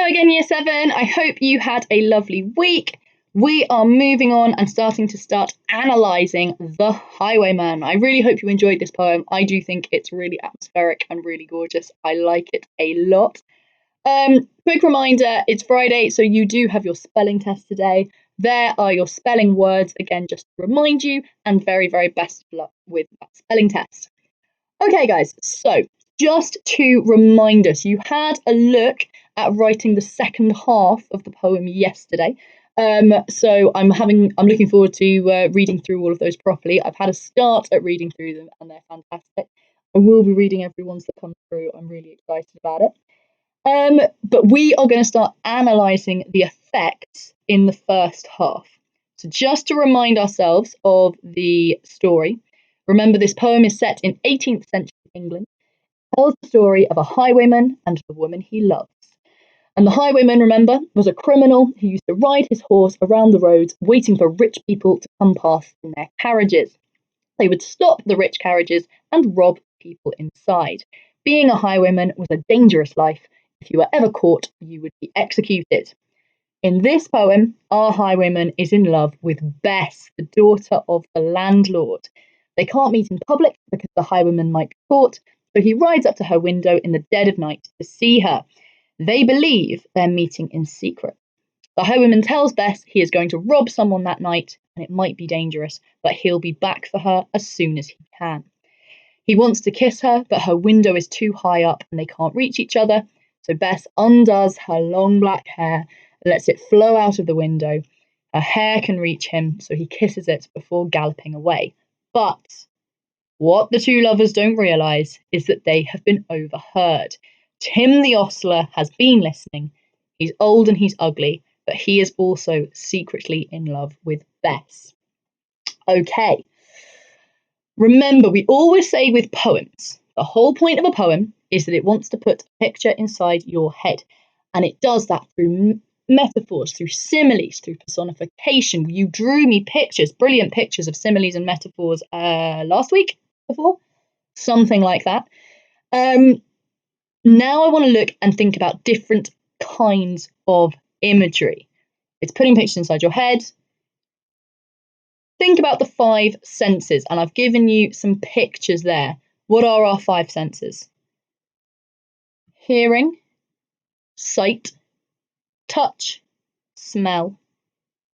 Hello again, Year 7. I hope you had a lovely week. We are moving on and starting analysing The Highwayman. I really hope you enjoyed this poem. I do think it's really atmospheric and really gorgeous. I like it a lot. Quick reminder, it's Friday, so you do have your spelling test today. There are your spelling words, again, just to remind you, and very, very best of luck with that spelling test. Okay, guys, so just to remind us, you had a look at writing the second half of the poem yesterday. So I'm looking forward to reading through all of those properly. I've had a start at reading through them, and they're fantastic. I will be reading every one that comes through. I'm really excited about it. But we are going to start analysing the effects in the first half. So just to remind ourselves of the story, remember this poem is set in 18th century England. It tells the story of a highwayman and the woman he loves. And the highwayman, remember, was a criminal who used to ride his horse around the roads waiting for rich people to come past in their carriages. They would stop the rich carriages and rob people inside. Being a highwayman was a dangerous life. If you were ever caught, you would be executed. In this poem, our highwayman is in love with Bess, the daughter of the landlord. They can't meet in public because the highwayman might be caught, so he rides up to her window in the dead of night to see her. They believe they're meeting in secret. The highwayman tells Bess he is going to rob someone that night, and it might be dangerous, but he'll be back for her as soon as he can. He wants to kiss her, but her window is too high up and they can't reach each other, so Bess undoes her long black hair and lets it flow out of the window. Her hair can reach him, so he kisses it before galloping away. But what the two lovers don't realise is that they have been overheard. Tim the ostler has been listening. He's old and he's ugly, but he is also secretly in love with Bess. Okay. Remember, we always say with poems, the whole point of a poem is that it wants to put a picture inside your head. And it does that through metaphors, through similes, through personification. You drew me pictures, brilliant pictures of similes and metaphors last week, before, something like that. Now I want to look and think about different kinds of imagery. It's putting pictures inside your head. Think about the 5 senses, and I've given you some pictures there. What are our 5 senses? Hearing, sight, touch, smell,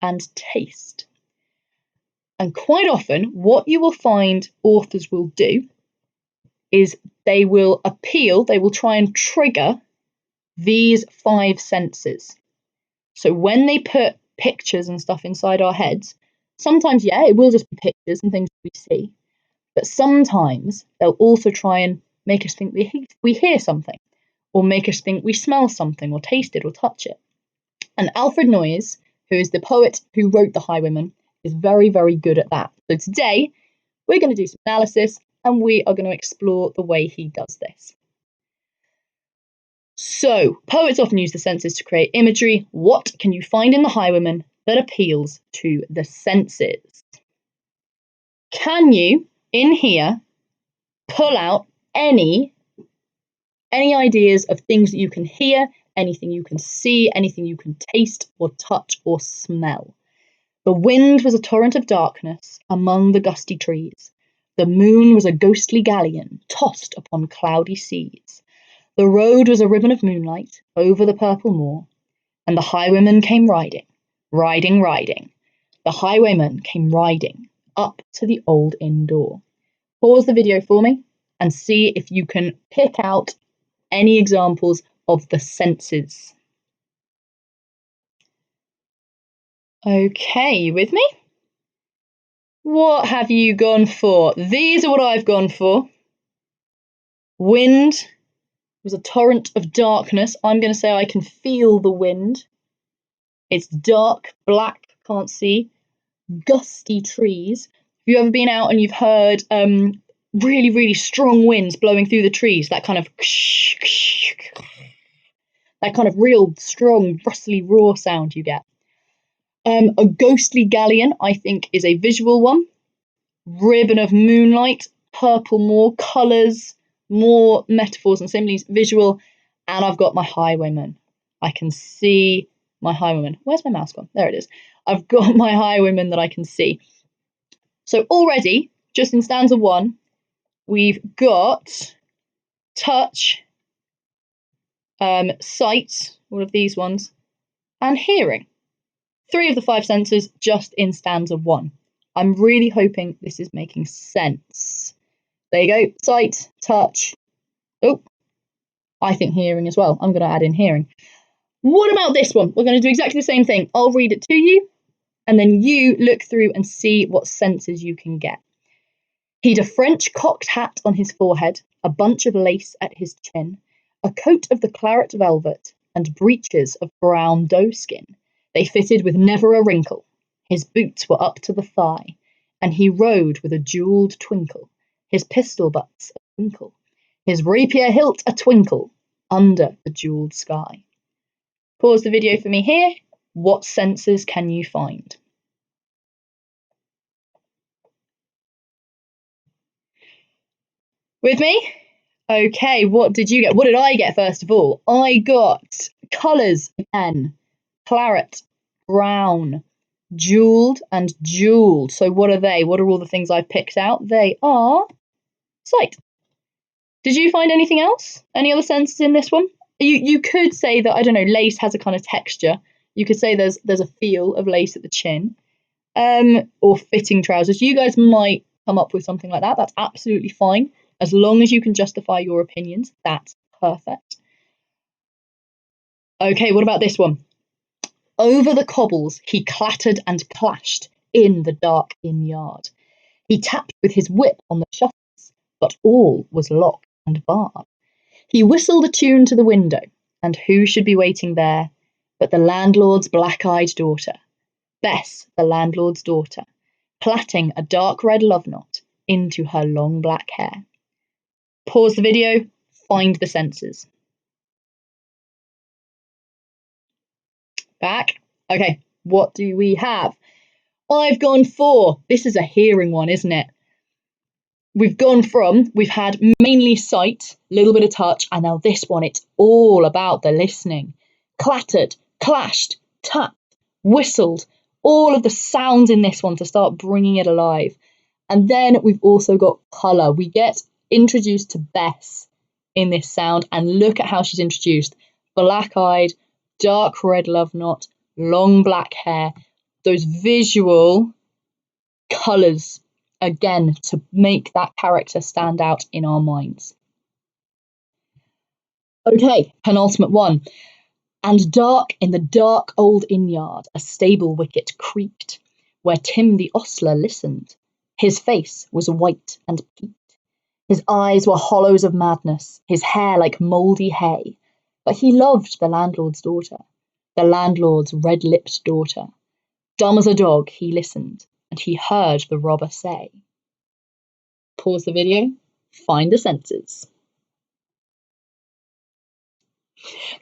and taste. And quite often, what you will find authors will do is they will try and trigger these 5 senses. So when they put pictures and stuff inside our heads, sometimes, it will just be pictures and things we see. But sometimes they'll also try and make us think we hear something, or make us think we smell something, or taste it, or touch it. And Alfred Noyes, who is the poet who wrote The Highwayman, is very, very good at that. So today, we're going to do some analysis, and we are going to explore the way he does this. So, poets often use the senses to create imagery. What can you find in The Highwayman that appeals to the senses? Can you, in here, pull out any ideas of things that you can hear, anything you can see, anything you can taste or touch or smell? The wind was a torrent of darkness among the gusty trees. The moon was a ghostly galleon tossed upon cloudy seas. The road was a ribbon of moonlight over the purple moor, and the highwayman came riding, riding, riding. The highwayman came riding up to the old inn door. Pause the video for me and see if you can pick out any examples of the senses. Okay, you with me? What have you gone for? These are what I've gone for. Wind was a torrent of darkness. I'm going to say I can feel the wind. It's dark, black, can't see. Gusty trees. Have you ever been out and you've heard really, really strong winds blowing through the trees? That kind of real strong, rustly, raw sound you get. A ghostly galleon, I think, is a visual one. Ribbon of moonlight, purple moor, colours, more metaphors and similes, visual. And I've got my highwayman. I can see my highwayman. Where's my mouse gone? There it is. I've got my highwayman that I can see. So already, just in stanza 1, we've got touch, sight, all of these ones, and hearing. 3 of the 5 senses just in stanza 1. I'm really hoping this is making sense. There you go. Sight, touch. Oh, I think hearing as well. I'm going to add in hearing. What about this one? We're going to do exactly the same thing. I'll read it to you, and then you look through and see what senses you can get. He'd a French cocked hat on his forehead, a bunch of lace at his chin, a coat of the claret velvet, and breeches of brown doeskin. They fitted with never a wrinkle. His boots were up to the thigh, and he rode with a jewelled twinkle, his pistol butts a twinkle, his rapier hilt a twinkle, under the jewelled sky. Pause the video for me here. What senses can you find? With me? Okay, what did you get? What did I get first of all? I got colours again. Claret, brown, jewelled, and jewelled. So what are they? What are all the things I've picked out? They are sight. Did you find anything else? Any other senses in this one? You could say that, I don't know, lace has a kind of texture. You could say there's a feel of lace at the chin. Or fitting trousers. You guys might come up with something like that. That's absolutely fine. As long as you can justify your opinions, that's perfect. Okay, what about this one? Over the cobbles he clattered and clashed in the dark inn yard. He tapped with his whip on the shutters, but all was locked and barred. He whistled a tune to the window, and who should be waiting there but the landlord's black-eyed daughter, Bess, the landlord's daughter, plaiting a dark red love knot into her long black hair. Pause the video, find the senses. Back. Okay, what do we have? I've gone for, this is a hearing one, isn't it? We've had mainly sight, a little bit of touch, and now this one, it's all about the listening. Clattered, clashed, tapped, whistled, all of the sounds in this one to start bringing it alive. And then we've also got colour. We get introduced to Bess in this sound, and look at how she's introduced. Black-eyed, dark red love knot, long black hair, those visual colours, again, to make that character stand out in our minds. Okay, penultimate one. And dark in the dark old inn-yard, a stable wicket creaked, where Tim the ostler listened. His face was white and peaked. His eyes were hollows of madness, his hair like mouldy hay. But he loved the landlord's daughter, the landlord's red-lipped daughter. Dumb as a dog, he listened, and he heard the robber say. Pause the video, find the senses.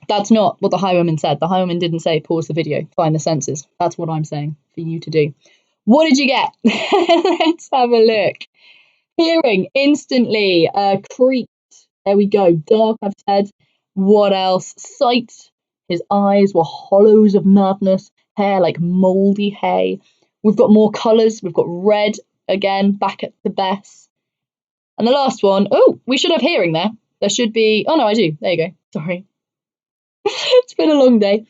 That's not what the highwayman said. The highwayman didn't say pause the video, find the senses. That's what I'm saying for you to do. What did you get? Let's have a look. Hearing, instantly, creaked. There we go. Dark, I've said. What else? Sight. His eyes were hollows of madness. Hair like mouldy hay. We've got more colours. We've got red again, back at the best. And the last one, oh, we should have hearing there. There should be, oh no, I do. There you go. Sorry. It's been a long day.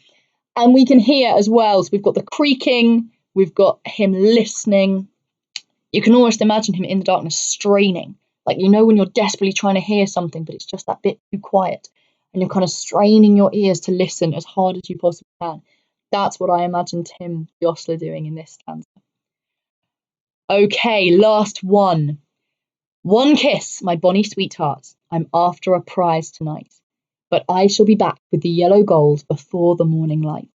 And we can hear as well. So we've got the creaking. We've got him listening. You can almost imagine him in the darkness straining. Like, you know, when you're desperately trying to hear something, but it's just that bit too quiet. And you're kind of straining your ears to listen as hard as you possibly can. That's what I imagine Tim the ostler doing in this stanza. Okay, last one. One kiss, my bonny sweetheart. I'm after a prize tonight. But I shall be back with the yellow gold before the morning light.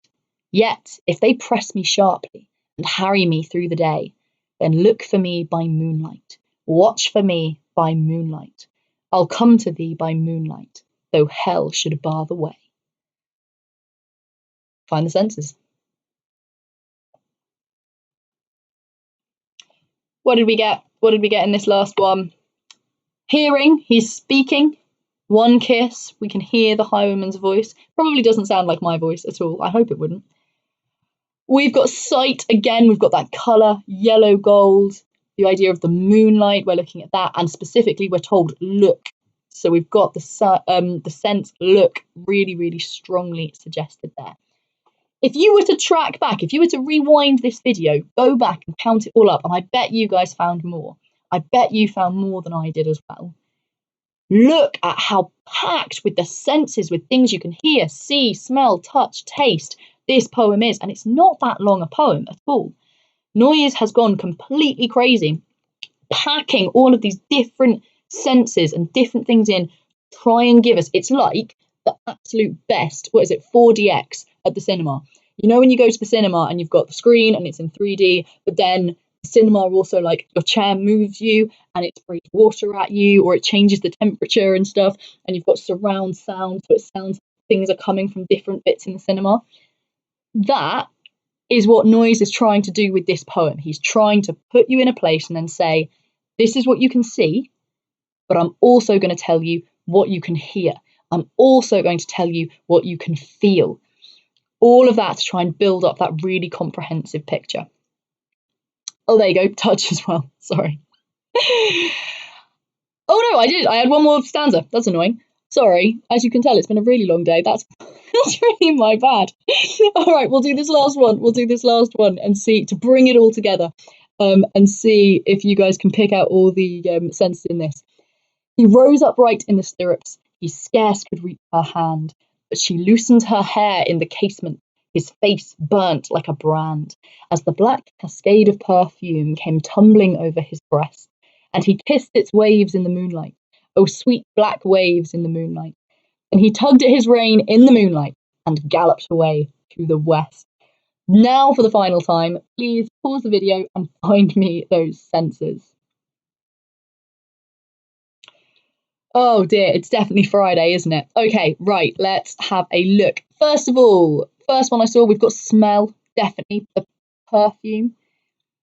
Yet, if they press me sharply and harry me through the day, then look for me by moonlight, watch for me by moonlight. I'll come to thee by moonlight, though hell should bar the way. Find the senses. What did we get? What did we get in this last one? Hearing, he's speaking. One kiss, we can hear the highwayman's voice. Probably doesn't sound like my voice at all. I hope it wouldn't. We've got sight again. We've got that colour, yellow gold. The idea of the moonlight. We're looking at that, and specifically, we're told look. So we've got the sense look really, really strongly suggested there. If you were to track back, if you were to rewind this video, go back and count it all up, and I bet you guys found more. I bet you found more than I did as well. Look at how packed with the senses, with things you can hear, see, smell, touch, taste, this poem is. And it's not that long a poem at all. Noyes has gone completely crazy, packing all of these different senses and different things in, try and give us, it's like the absolute best, 4DX at the cinema. You know when you go to the cinema and you've got the screen and it's in 3D, but then the cinema also, like, your chair moves you and it sprays water at you, or it changes the temperature and stuff, and you've got surround sound, so it sounds like things are coming from different bits in the cinema. That is what Noyes is trying to do with this poem. He's trying to put you in a place and then say, this is what you can see, but I'm also going to tell you what you can hear. I'm also going to tell you what you can feel. All of that to try and build up that really comprehensive picture. Oh, there you go, touch as well, sorry. Oh no, I did. I had one more stanza. That's annoying. Sorry. As you can tell, it's been a really long day. That's really my bad. All right, we'll do this last one. We'll do this last one and see, to bring it all together, and see if you guys can pick out all the senses in this. He rose upright in the stirrups. He scarce could reach her hand, but she loosened her hair in the casement. His face burnt like a brand, as the black cascade of perfume came tumbling over his breast, and he kissed its waves in the moonlight. Oh, sweet black waves in the moonlight. And he tugged at his rein in the moonlight and galloped away to the west. Now, for the final time, please pause the video and find me those senses. Oh dear, it's definitely Friday, isn't it? Okay, right, let's have a look. First of all, first one I saw, we've got smell, definitely, the perfume.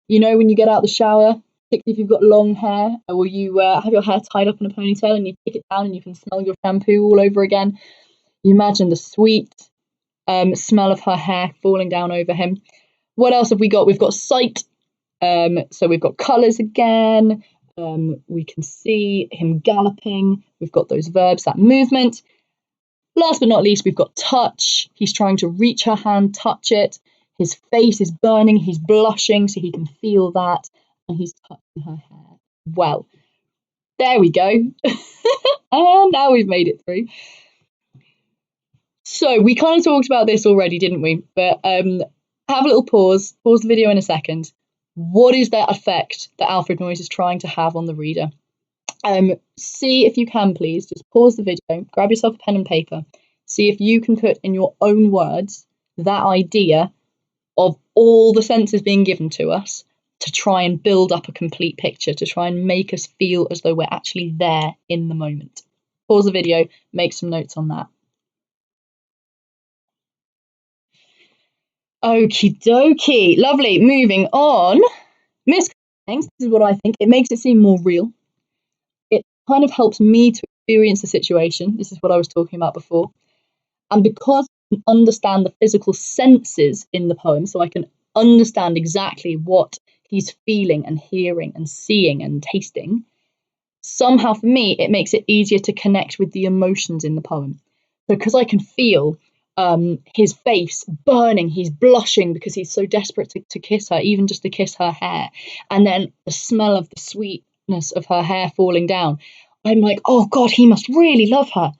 You know when you get out of the shower, particularly if you've got long hair, or you have your hair tied up in a ponytail and you take it down and you can smell your shampoo all over again. You imagine the sweet smell of her hair falling down over him. What else have we got? We've got sight, so we've got colours again. We can see him galloping. We've got those verbs, that movement. Last but not least, we've got touch. He's trying to reach her hand, touch it. His face is burning. He's blushing, so he can feel that. And he's touching her hair. Well, there we go. And now we've made it through. So we kind of talked about this already, didn't we? But have a little pause the video in a second. What is that effect that Alfred Noyes is trying to have on the reader? See if you can, please, just pause the video, grab yourself a pen and paper, see if you can put in your own words that idea of all the senses being given to us to try and build up a complete picture, to try and make us feel as though we're actually there in the moment. Pause the video, make some notes on that. Okie dokie, lovely. Moving on. Miss Cummings, this is what I think. It makes it seem more real. It kind of helps me to experience the situation. This is what I was talking about before. And because I can understand the physical senses in the poem, so I can understand exactly what he's feeling and hearing and seeing and tasting, somehow for me, it makes it easier to connect with the emotions in the poem. So because I can feel his face burning, he's blushing because he's so desperate to kiss her, even just to kiss her hair, and then the smell of the sweetness of her hair falling down, I'm like, oh God, he must really love her.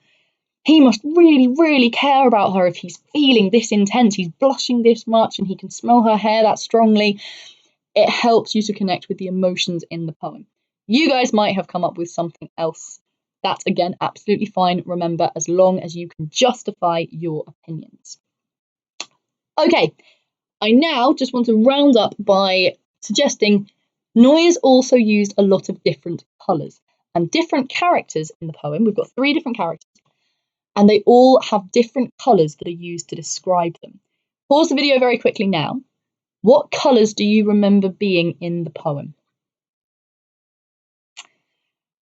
He must really, really care about her if he's feeling this intense, he's blushing this much, and he can smell her hair that strongly. It helps you to connect with the emotions in the poem. You guys might have come up with something else. That's, again, absolutely fine. Remember, as long as you can justify your opinions. Okay, I now just want to round up by suggesting Noyes also used a lot of different colours and different characters in the poem. We've got 3 different characters, and they all have different colours that are used to describe them. Pause the video very quickly now. What colours do you remember being in the poem?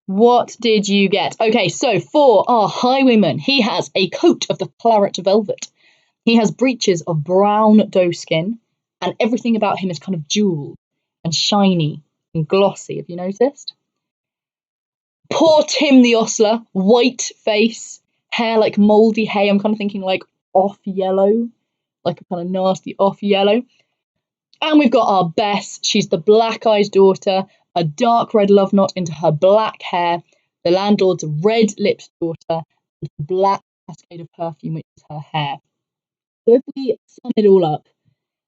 What did you get? Okay, so for our highwayman, he has a coat of the claret velvet. He has breeches of brown doe skin, and everything about him is kind of jewelled and shiny and glossy. Have you noticed? Poor Tim the ostler, white face, hair like mouldy hay. I'm kind of thinking like off yellow, like a kind of nasty off yellow. And we've got our Bess. She's the Black Eye's daughter, a dark red love knot into her black hair, the landlord's red lipped daughter, and the black cascade of perfume, which is her hair. So if we sum it all up,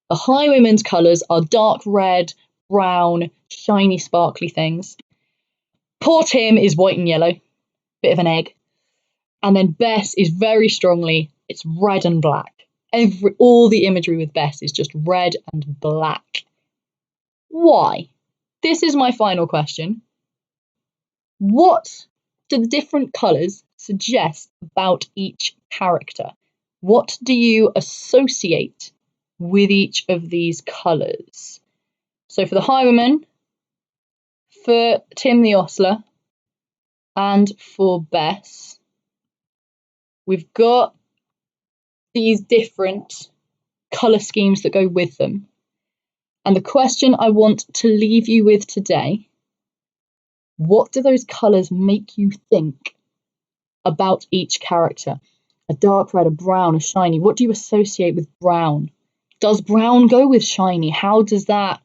the highwayman's colours are dark red, brown, shiny, sparkly things. Poor Tim is white and yellow, bit of an egg. And then Bess is very strongly, it's red and black. All the imagery with Bess is just red and black. Why? This is my final question. What do the different colours suggest about each character? What do you associate with each of these colours? So for the highwayman, for Tim the ostler, and for Bess, we've got these different colour schemes that go with them. And the question I want to leave you with today, what do those colours make you think about each character? A dark red, a brown, a shiny. What do you associate with brown? Does brown go with shiny? How does that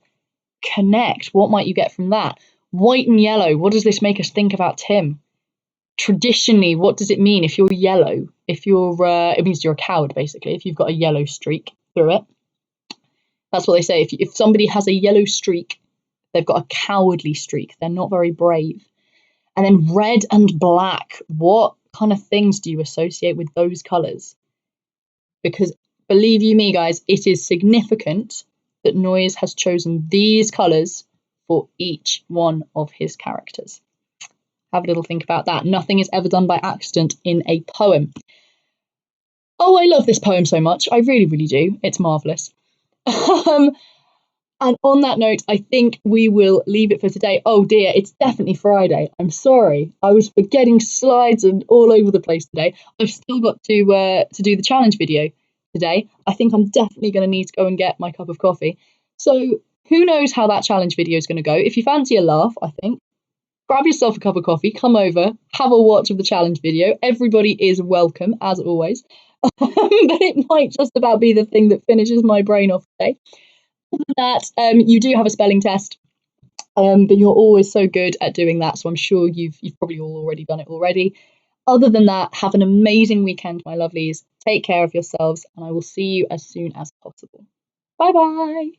connect? What might you get from that? White and yellow, what does this make us think about Tim? Traditionally, what does it mean if you're yellow? If you're, it means you're a coward, basically, if you've got a yellow streak through it. That's what they say. If somebody has a yellow streak, they've got a cowardly streak. They're not very brave. And then red and black, what kind of things do you associate with those colours? Because believe you me, guys, it is significant that Noyes has chosen these colours for each one of his characters. Have a little think about that. Nothing is ever done by accident in a poem. Oh, I love this poem so much. I really, really do. It's marvellous. And on that note, I think we will leave it for today. Oh dear, it's definitely Friday. I'm sorry. I was forgetting slides and all over the place today. I've still got to do the challenge video today. I think I'm definitely going to need to go and get my cup of coffee. So who knows how that challenge video is going to go. If you fancy a laugh, I think, grab yourself a cup of coffee, come over, have a watch of the challenge video. Everybody is welcome, as always. But it might just about be the thing that finishes my brain off today. That you do have a spelling test, but you're always so good at doing that, so I'm sure you've probably all already done it already. Other than that, have an amazing weekend, my lovelies. Take care of yourselves, and I will see you as soon as possible. Bye bye.